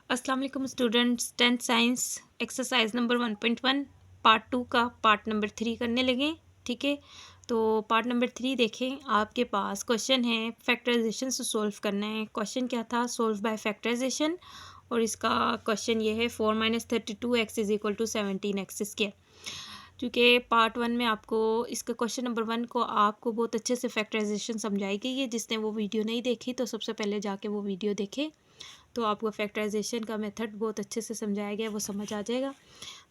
अस्सलाम वालेकुम students. 10th science exercise number 1.1 part 2 का पार्ट नंबर 3 करने लगे। ठीक है, तो पार्ट नंबर 3 देखें। आपके पास क्वेश्चन है, फैक्टराइजेशन से सॉल्व करना है। क्वेश्चन क्या था? Solve by factorization. और इसका क्वेश्चन ये है 4 - 32x = 17x स्क्वायर। क्योंकि पार्ट 1 में आपको इसका क्वेश्चन नंबर 1 को आपको बहुत अच्छे से फैक्टराइजेशन समझाई गई है। जिसने वो वीडियो नहीं देखी तो सबसे पहले जाके वो वीडियो देखे, तो आपको फैक्टराइजेशन का मेथड बहुत अच्छे से समझाया गया, वो समझ आ जाएगा।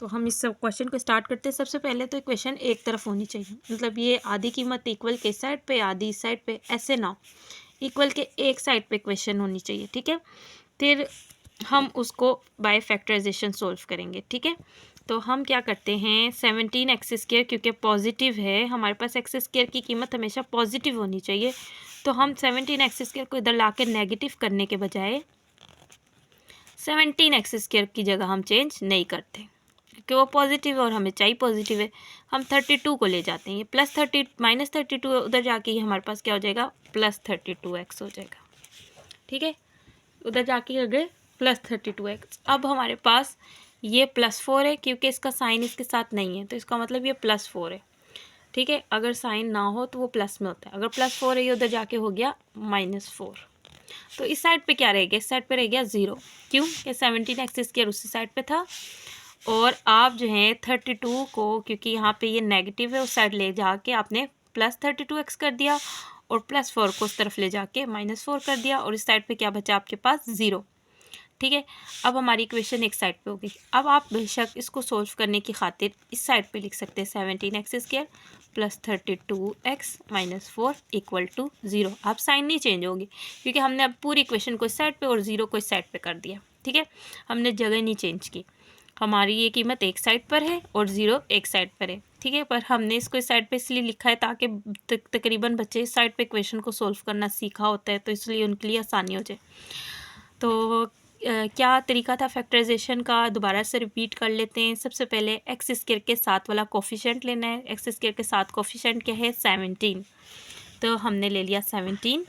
तो हम इस सब क्वेश्चन को स्टार्ट करते हैं। सबसे पहले तो इक्वेशन एक तरफ होनी चाहिए, मतलब ये आधी कीमत इक्वल के साइड पे, आधी इस साइड पे, ऐसे ना, इक्वल के एक साइड पे इक्वेशन होनी चाहिए। ठीक है, फिर हम उसको बाय फैक्टराइजेशन सोल्व करेंगे। ठीक है, तो हम क्या करते हैं, 17x², क्योंकि पॉजिटिव है हमारे पास, x² की कीमत हमेशा पॉजिटिव होनी चाहिए। तो हम 17x² को इधर ला के नेगेटिव करने के बजाय 17x² की जगह हम चेंज नहीं करते, क्योंकि वो पॉजिटिव है और हमें चाहिए पॉजिटिव है। हम 32 को ले जाते हैं, ये -32 उधर जाके ये हमारे पास क्या हो जाएगा, +32x हो जाएगा। ठीक है, उधर जाके अगर +32x, अब हमारे पास ये +4 है, क्योंकि इसका साइन इसके साथ नहीं है, तो इसका मतलब ये +4 है। ठीक है, अगर साइन ना हो तो वो प्लस में होता है, अगर +4 है ये उधर जाके हो गया -4। तो इस साइड पे क्या रहेगा, इस साइड पे रह गया 0, क्यों कि 17x² उसी साइड पे था। और आप जो है 32 को, क्योंकि यहाँ पे ये नेगेटिव है, उस साइड ले जाके आपने +32x कर दिया, और +4 को उस तरफ ले जाके -4 कर दिया, और इस साइड पे क्या बचा आपके पास, 0। ठीक है, अब हमारी इक्वेशन एक साइड पे हो गई। अब आप बेशक इसको सोल्व करने की खातिर इस साइड पे लिख सकते हैं 17x² + 32x - 4 = 0। आप साइन नहीं चेंज होगी, क्योंकि हमने अब पूरी इक्वेशन को इस साइड पे और 0 को इस साइड पे कर दिया। ठीक है, हमने जगह नहीं चेंज की, हमारी ये कीमत एक साइड पर है और 0 एक साइड पर है। ठीक है, पर हमने इसको इस साइड पे इसलिए लिखा है ताकि तकरीबन बच्चे इस साइड पे इक्वेशन को सोल्व करना सीखा होता है, तो इसलिए उनके लिए आसानी हो जाए। तो क्या तरीका था फैक्टराइजेशन का, दोबारा से रिपीट कर लेते हैं। सबसे पहले x² के साथ वाला कोफिशेंट लेना है। x² के साथ कोफिशेंट क्या है, 17। तो हमने ले लिया 17,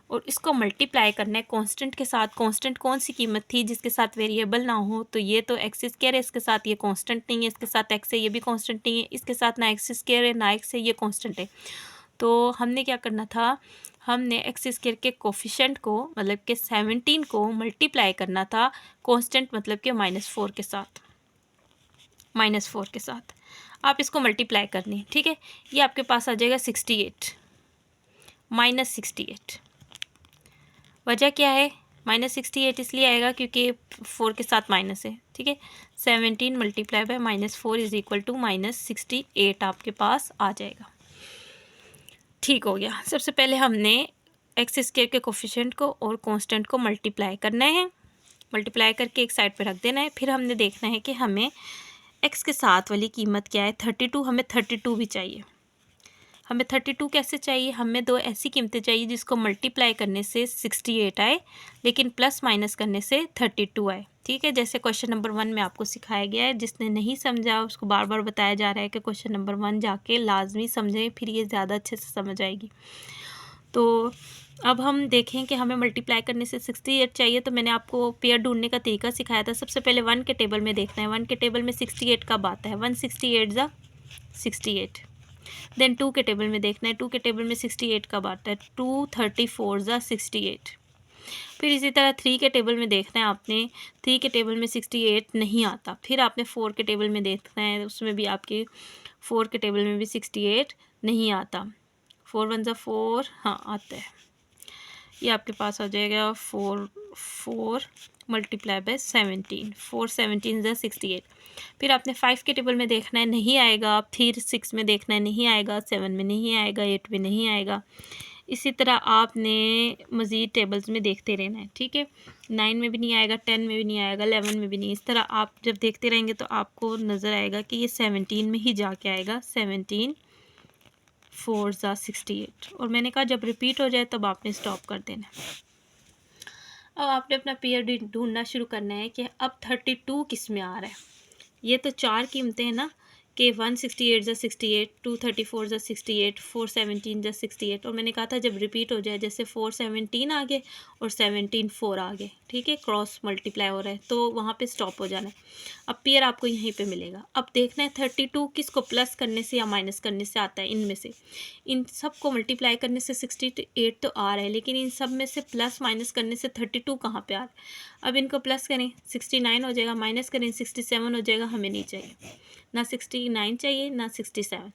और इसको मल्टीप्लाई करना है कांस्टेंट के साथ। कांस्टेंट कौन सी कीमत थी जिसके साथ वेरिएबल ना हो, तो ये तो x² है, इसके साथ ये कांस्टेंट नहीं है, इसके साथ x है, ये भी कांस्टेंट नहीं है, इसके साथ ना x² है ना x है, ये कांस्टेंट है। तो हमने क्या करना था, हमने x² के कोफिशेंट को, मतलब कि 17 को मल्टीप्लाई करना था कांस्टेंट, मतलब कि -4 के साथ, -4 के साथ आप इसको मल्टीप्लाई करनी है। ठीक है, ये आपके पास आ जाएगा 68 -68। वजह क्या है, -68 इसलिए आएगा क्योंकि 4 के साथ माइनस है। ठीक है, 17 × -4 = -68 आपके पास आ जाएगा। ठीक हो गया। सबसे पहले हमने x² के कोफिशिएंट को और कांस्टेंट को मल्टीप्लाई करना है, मल्टीप्लाई करके एक साइड पे रख देना है। फिर हमने देखना है कि हमें x के साथ वाली कीमत क्या है, 32। हमें 32 भी चाहिए। हमें 32 कैसे चाहिए, हमें दो ऐसी कीमतें चाहिए जिसको मल्टीप्लाई करने से 68 आए, लेकिन प्लस माइनस करने से 32 आए। ठीक है, जैसे क्वेश्चन नंबर 1 में आपको सिखाया गया है। जिसने नहीं समझा उसको बार बार बताया जा रहा है कि क्वेश्चन नंबर 1 जाके लाजमी समझें, फिर ये ज़्यादा अच्छे से समझ आएगी। तो अब हम देखें कि हमें मल्टीप्लाई करने से 68 चाहिए, तो मैंने आपको पेयर ढूंढने का तरीका सिखाया था। सबसे पहले 1 के टेबल में देखना है, 1 के टेबल में 68 कब आता है, 168 ज़ा 68। देन 2 के टेबल में देखना है, 2 के टेबल में 68 कब आता है, 234 ज़ा 68। फिर इसी तरह 3 के टेबल में देखना है आपने, 3 के टेबल में 68 नहीं आता। फिर आपने 4 के टेबल में देखना है, उसमें भी आपके 4 के टेबल में भी 68 नहीं आता। 4 1 ज़ा 4, हाँ आता है। ये आपके पास आ जाएगा 4 × 17, 4 17 ज़ा 68। फिर आपने 5 के टेबल में देखना है, नहीं आएगा। फिर 6 में देखना है, नहीं आएगा। 7 में नहीं आएगा, 8 में नहीं आएगा। इसी तरह आपने मज़ीद टेबल्स में देखते रहना है। ठीक है, 9 में भी नहीं आएगा, 10 में भी नहीं आएगा, 11 में भी नहीं। इस तरह आप जब देखते रहेंगे तो आपको नज़र आएगा कि ये 17 में ही जाके आएगा, 17 4 ज़ा 68। और मैंने कहा जब रिपीट हो जाए तब आपने स्टॉप कर देना। अब आपने अपना पेयर ढूंढना शुरू करना है कि अब 32 किस में आ रहा है। ये तो चार कीमतें हैं ना, कि 168 ज़ा 68, 234 ज़ा 68, 417 ज़ा 68, और मैंने कहा था जब रिपीट हो जाए, जैसे 417 आ गए और 17 4 आ गए, ठीक है, क्रॉस मल्टीप्लाई हो रहा है, तो वहाँ पे स्टॉप हो जाना है। अब पेयर आपको यहीं पे मिलेगा। अब देखना है 32 किसको प्लस करने से या माइनस करने से आता है। इनमें से इन सब को मल्टीप्लाई करने से 68 तो आ रहा है, लेकिन इन सब में से प्लस माइनस करने से 32 कहाँ पे आ रहा है। अब इनको प्लस करें 69 हो जाएगा, माइनस करें 67 हो जाएगा। हमें नहीं चाहिए, ना 69 चाहिए ना 67।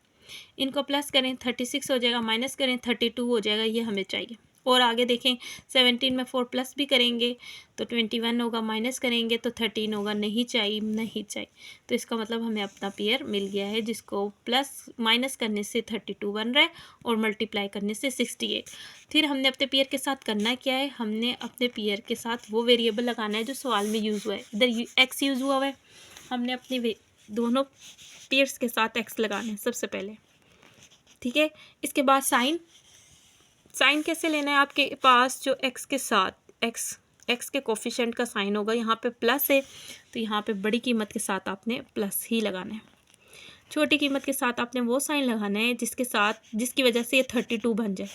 इनको प्लस करें 36 हो जाएगा, माइनस करें 32 हो जाएगा, ये हमें चाहिए। और आगे देखें 17 में 4 प्लस भी करेंगे तो 21 होगा, माइनस करेंगे तो 13 होगा। नहीं चाहिए, नहीं चाहिए। तो इसका मतलब हमें अपना पेयर मिल गया है, जिसको प्लस माइनस करने से 32 बन रहा है और मल्टीप्लाई करने से 68। फिर हमने अपने पेयर के साथ करना क्या है, हमने अपने पेयर के साथ वो वेरिएबल लगाना है जो सवाल में यूज़ हुआ है। इधर एक्स यूज़ हुआ है, हमने अपने दोनों पेयर्स के साथ एक्स लगाना है सबसे पहले, ठीक है। इसके बाद साइन कैसे लेना है, आपके पास जो एक्स के साथ एक्स के कोफिशिएंट का साइन होगा, यहाँ पे प्लस है तो यहाँ पे बड़ी कीमत के साथ आपने प्लस ही लगाना है। छोटी कीमत के साथ आपने वो साइन लगाना है जिसकी वजह से ये 32 बन जाए।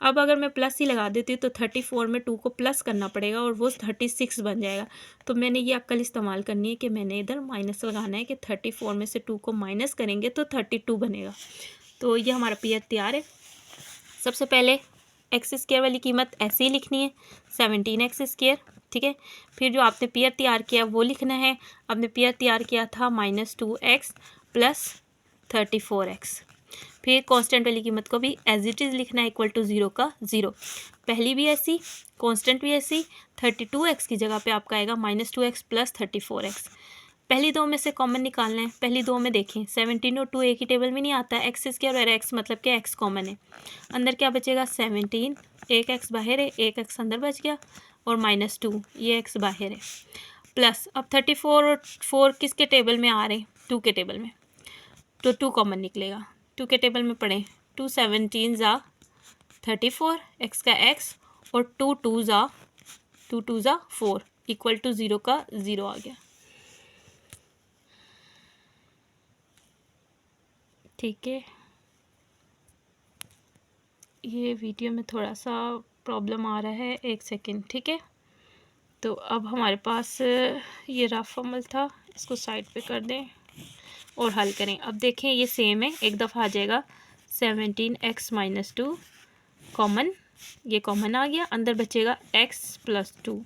अब अगर मैं प्लस ही लगा देती हूँ तो 34 में 2 को प्लस करना पड़ेगा और वो 36 बन जाएगा। तो मैंने ये अक्ल इस्तेमाल करनी है कि मैंने इधर माइनस लगाना है कि 34 में से 2 को माइनस करेंगे तो 32 बनेगा। तो ये हमारा पेयर तैयार है। सबसे पहले एक्स स्क्वायर वाली कीमत ऐसे ही लिखनी है, 17x², ठीक है। फिर जो आपने पेयर तैयार किया वो लिखना है। आपने पेयर तैयार किया था -2x + 34x। फिर कांस्टेंट वाली कीमत को भी एज इट इज़ लिखना है, इक्वल टू 0 का 0। पहली भी ऐसी, कांस्टेंट भी ऐसी। 32x की जगह पे आपका आएगा -2x + 34x। पहली दो में से कॉमन निकालना है। पहली दो में देखें 17 और 2 एक ही टेबल में नहीं आता है। x² और x मतलब कि x कॉमन है। अंदर क्या बचेगा 17, एक x बाहर है, एक x अंदर बच गया, और -2 ये x बाहर है। प्लस अब 34 और 4 किसके टेबल में आ रहे हैं, 2 के टेबल में, तो 2 कॉमन निकलेगा। 2 के टेबल में पढ़ें, 2 17 ज़ा 34, x का x, और 2 2 ज़ा 4, इक्वल टू 0 का 0 आ गया, ठीक है। ये वीडियो में थोड़ा सा प्रॉब्लम आ रहा है, एक सेकेंड, ठीक है। तो अब हमारे पास ये रफ अमल था, इसको साइड पे कर दें और हल करें। अब देखें ये सेम है, एक दफ़ा आ जाएगा 17x - 2 कॉमन, ये कॉमन आ गया, अंदर बचेगा x + 2।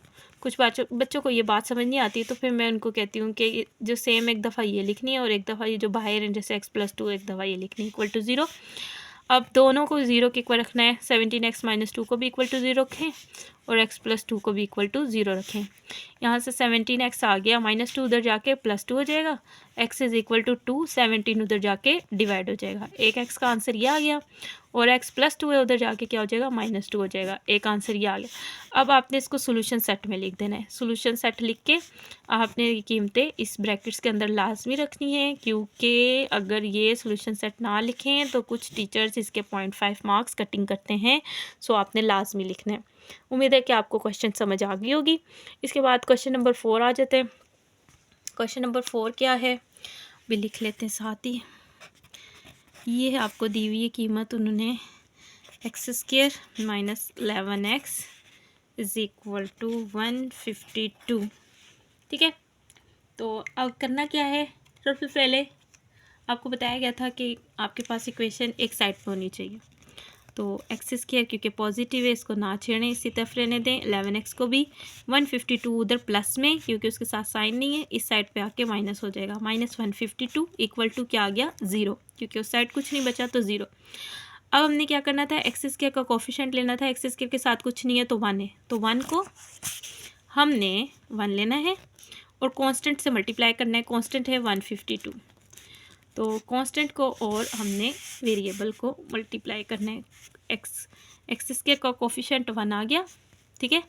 कुछ बच्चों को ये बात समझ नहीं आती, तो फिर मैं उनको कहती हूँ कि जो सेम एक दफ़ा ये लिखनी है और एक दफ़ा ये जो बाहर है जैसे x + 2 एक दफ़ा ये लिखनी है, इक्वल टू 0। अब दोनों को 0 के इक्वल रखना है। 17x - 2 को भी इक्वल टू 0 रखें और x + 2 को भी इक्वल टू 0 रखें। यहाँ से 17x आ गया, -2 उधर जाके +2 हो जाएगा, x = 2, 17 उधर जाके डिवाइड हो जाएगा। एक x का आंसर ये आ गया, और x + 2 है उधर जाके क्या हो जाएगा, -2 हो जाएगा। एक आंसर ये आ गया। अब आपने इसको सोल्यूशन सेट में लिख देना है। सोल्यूशन सेट लिख के आपने ये कीमतें इस ब्रैकेट्स के अंदर लाजमी रखनी है, क्योंकि अगर ये सोल्यूशन सेट ना लिखें तो कुछ टीचर्स इसके 0.5 मार्क्स कटिंग करते हैं। सो आपने लाजमी लिखना है। उम्मीद है कि आपको क्वेश्चन समझ आ गई होगी। इसके बाद क्वेश्चन नंबर 4 आ जाते हैं। क्वेश्चन नंबर 4 क्या है भी लिख लेते हैं साथ ही। ये है आपको दी हुई है कीमत, उन्होंने x² - 11x = 152, ठीक है। तो अब करना क्या है, सबसे पहले आपको बताया गया था कि आपके पास इक्वेशन एक साइड पर होनी चाहिए। तो x² क्योंकि पॉजिटिव है इसको ना छेड़ें, इसी तरफ रहने दें। 11x को भी 152 उधर प्लस में, क्योंकि उसके साथ साइन नहीं है, इस साइड पे आके माइनस हो जाएगा। -152 इक्वल टू क्या आ गया 0, क्योंकि उस साइड कुछ नहीं बचा तो 0। अब हमने क्या करना था, x² का कोफिशिएंट लेना था। x² के साथ कुछ नहीं है तो 1 है, तो 1 को हमने 1 लेना है और कांस्टेंट से मल्टीप्लाई करना है। कांस्टेंट है 152, तो कांस्टेंट को और हमने वेरिएबल को मल्टीप्लाई करना है। x² का कोफिशिएंट 1 आ गया, ठीक है,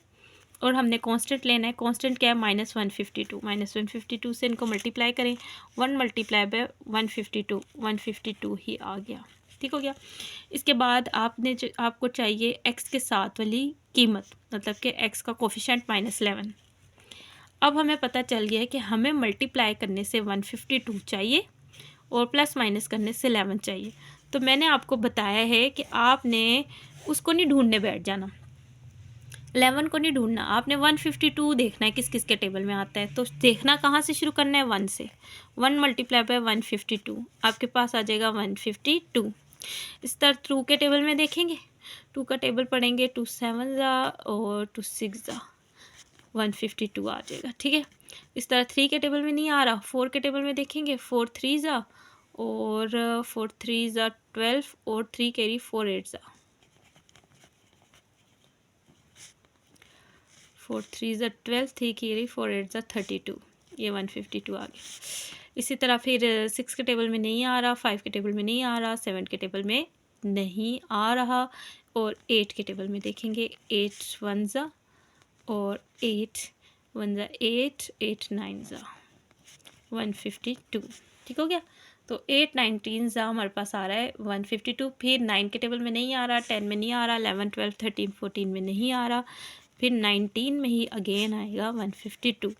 और हमने कांस्टेंट लेना है। कांस्टेंट क्या है, -152। -152 से इनको मल्टीप्लाई करें, 1 × 152, 152 ही आ गया, ठीक हो गया। इसके बाद आपको चाहिए x के साथ वाली कीमत, मतलब कि x का कोफिशिएंट -11। अब हमें पता चल गया है कि हमें मल्टीप्लाई करने से 152 चाहिए और प्लस माइनस करने से 11 चाहिए। तो मैंने आपको बताया है कि आपने उसको नहीं ढूंढने बैठ जाना, 11 को नहीं ढूंढना, आपने 152 देखना है किस किस के टेबल में आता है। तो देखना कहाँ से शुरू करना है, 1 से। 1 मल्टीप्लाई बाय 152 आपके पास आ जाएगा 152। इस तरह 2 के टेबल में देखेंगे, 2 का टेबल पढ़ेंगे, 2 7 ज़ा और 2 6 ज़ा 152 आ जाएगा, ठीक है। इस तरह 3 के टेबल में नहीं आ रहा, 4 के टेबल में देखेंगे, 4 3 ज़ा और 4 3 ज़ा 12 और 3 कैरी 4 8 ज़ा 4 3 ज़ा 12, 3 कैरी 4 8 ज़ा 32, ये 152 आ गया। इसी तरह फिर 6 के टेबल में नहीं आ रहा, 5 के टेबल में नहीं आ रहा, 7 के टेबल में नहीं आ रहा और 8 के टेबल में देखेंगे, 8 1 ज़ा और 8 1 ज़ा 8, 8 9 ज़ा 152, ठीक हो गया। तो 8 19 ज़ा हमारे पास आ रहा है 152। फिर 9 के टेबल में नहीं आ रहा, 10 में नहीं आ रहा, 11 12 13 14 में नहीं आ रहा, फिर 19 में ही अगेन आएगा 152।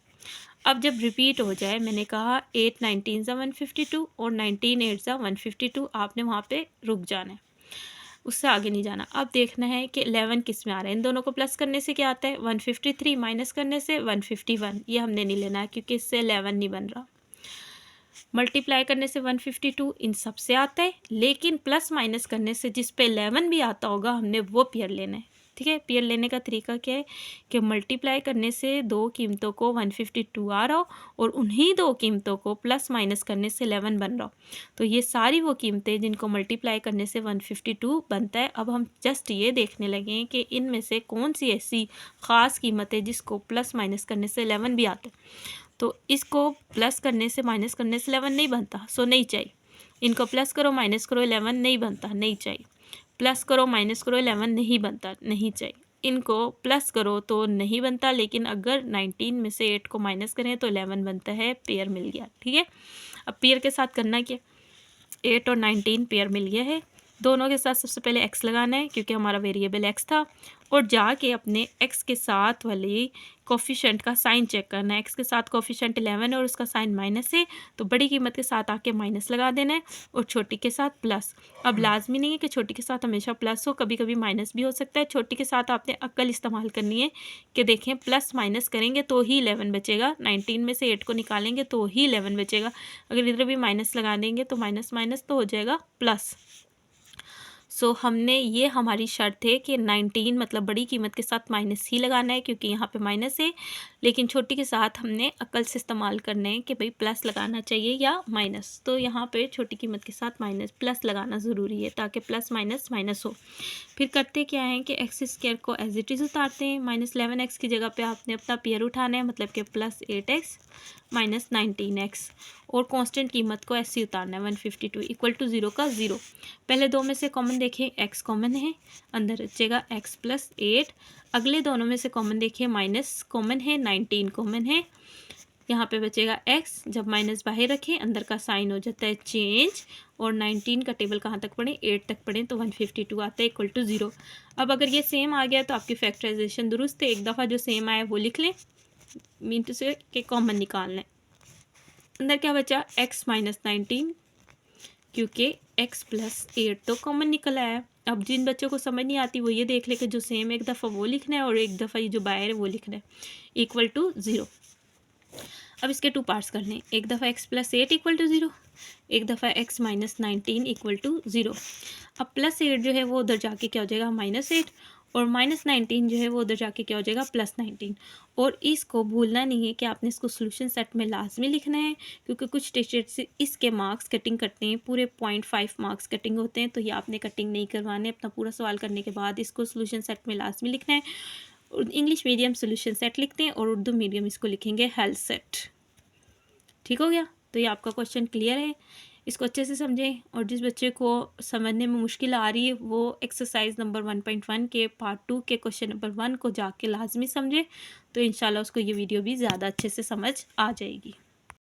अब जब रिपीट हो जाए, मैंने कहा 8 19 ज़ा 152 और 19 8 ज़ा 152, आपने वहाँ पे रुक जाना है, उससे आगे नहीं जाना। अब देखना है कि 11 किस में आ रहा है। इन दोनों को प्लस करने से क्या आता है 153, माइनस करने से 151, ये हमने नहीं लेना है क्योंकि इससे 11 नहीं बन रहा। मल्टीप्लाई करने से 152 इन सब से आता है, लेकिन प्लस माइनस करने से जिस पे 11 भी आता होगा हमने वो पेयर लेना है, ठीक है। पेयर लेने का तरीका क्या है कि मल्टीप्लाई करने से दो कीमतों को 152 आ रहा हो और उन्हीं दो कीमतों को प्लस माइनस करने से 11 बन रहा हो। तो ये सारी वो कीमतें जिनको मल्टीप्लाई करने से 152 बनता है। अब हम जस्ट ये देखने लगे हैं कि इनमें से कौन सी ऐसी ख़ास कीमत है जिसको प्लस माइनस करने से 11 भी आता है। तो इसको प्लस करने से माइनस करने से 11 नहीं बनता, सो नहीं चाहिए। इनको प्लस करो माइनस करो 11 नहीं बनता, नहीं चाहिए। प्लस करो माइनस करो 11 नहीं बनता, नहीं चाहिए। इनको प्लस करो तो नहीं बनता, लेकिन अगर 19 में से 8 को माइनस करें तो 11 बनता है, पेयर मिल गया, ठीक है। अब पेयर के साथ करना क्या, 8 और 19 पेयर मिल गया है। दोनों के साथ सबसे पहले x लगाना है क्योंकि हमारा वेरिएबल x था, और जाके अपने x के साथ वाली कोफिशेंट का साइन चेक करना है। x के साथ कोफिशेंट 11 है और उसका साइन माइनस है, तो बड़ी कीमत के साथ आके माइनस लगा देना है और छोटी के साथ प्लस। अब लाजमी नहीं है कि छोटी के साथ हमेशा प्लस हो, कभी कभी माइनस भी हो सकता है। छोटी के साथ आपने अक्ल इस्तेमाल करनी है कि देखें प्लस माइनस करेंगे तो ही 11 बचेगा, 19 में से 8 को निकालेंगे तो ही 11 बचेगा। अगर इधर भी माइनस लगा देंगे तो माइनस माइनस तो हो जाएगा प्लस। सो हमने ये हमारी शर्त है कि 19 मतलब बड़ी कीमत के साथ माइनस ही लगाना है क्योंकि यहाँ पे माइनस है, लेकिन छोटी के साथ हमने अक्ल से इस्तेमाल करना है कि भाई प्लस लगाना चाहिए या माइनस। तो यहाँ पे छोटी कीमत के साथ माइनस प्लस लगाना ज़रूरी है ताकि प्लस माइनस माइनस हो। फिर करते क्या है कि एक्स स्क्वायर को एज इट इज़ उतारते हैं, -11x की जगह पे आपने अपना पेयर उठाना है, मतलब कि +8x माइनस 19x, और कांस्टेंट कीमत को ऐसे ही उतारना है 152 इक्वल टू 0 का 0। पहले दो में से कॉमन देखें, x कॉमन है, अंदर बचेगा x + 8। अगले दोनों में से कॉमन देखें, माइनस कॉमन है, 19 कॉमन है, यहाँ पे बचेगा x। जब माइनस बाहर रखें अंदर का साइन हो जाता है चेंज, और 19 का टेबल कहाँ तक पढ़ें, 8 तक पढ़ें, तो 152 आता है इक्वल टू 0। अब अगर ये सेम आ गया तो आपकी फैक्टराइजेशन दुरुस्त है। एक दफ़ा जो सेम आया वो लिख लें, मीन टू से के कॉमन निकाल लें। अंदर क्या बचा, x - 19, क्योंकि x + 8 तो कॉमन निकल आया। अब जिन बच्चों को समझ नहीं आती वो ये देख ले कि जो सेम एक दफ़ा वो लिखना है और एक दफ़ा ये जो बाहर है वो लिखना है, इक्वल टू 0। अब इसके 2 पार्ट्स कर लें, एक दफ़ा x + 8 इक्वल टू 0, एक दफ़ा x - 19 इक्वल टू 0। अब +8 जो है वो उधर जाके क्या हो जाएगा, -8, और -19 जो है वो उधर जाके क्या हो जाएगा, +19। और इसको भूलना नहीं है कि आपने इसको सोल्यूशन सेट में लाजमी लिखना है, क्योंकि कुछ टीचर्स इसके मार्क्स कटिंग करते हैं, पूरे 0.5 मार्क्स कटिंग होते हैं, तो ये आपने कटिंग नहीं करवाने। अपना पूरा सवाल करने के बाद इसको सोल्यूशन सेट में लाजमी लिखना है। इंग्लिश मीडियम सोल्यूशन सेट लिखते हैं और उर्दू मीडियम इसको लिखेंगे हेल्थ सेट। ठीक हो गया, तो ये आपका क्वेश्चन क्लियर है, इसको अच्छे से समझें। और जिस बच्चे को समझने में मुश्किल आ रही है वो एक्सरसाइज नंबर 1.1 के पार्ट 2 के क्वेश्चन नंबर 1 को जाके लाजमी समझे, तो इंशाल्लाह उसको ये वीडियो भी ज़्यादा अच्छे से समझ आ जाएगी।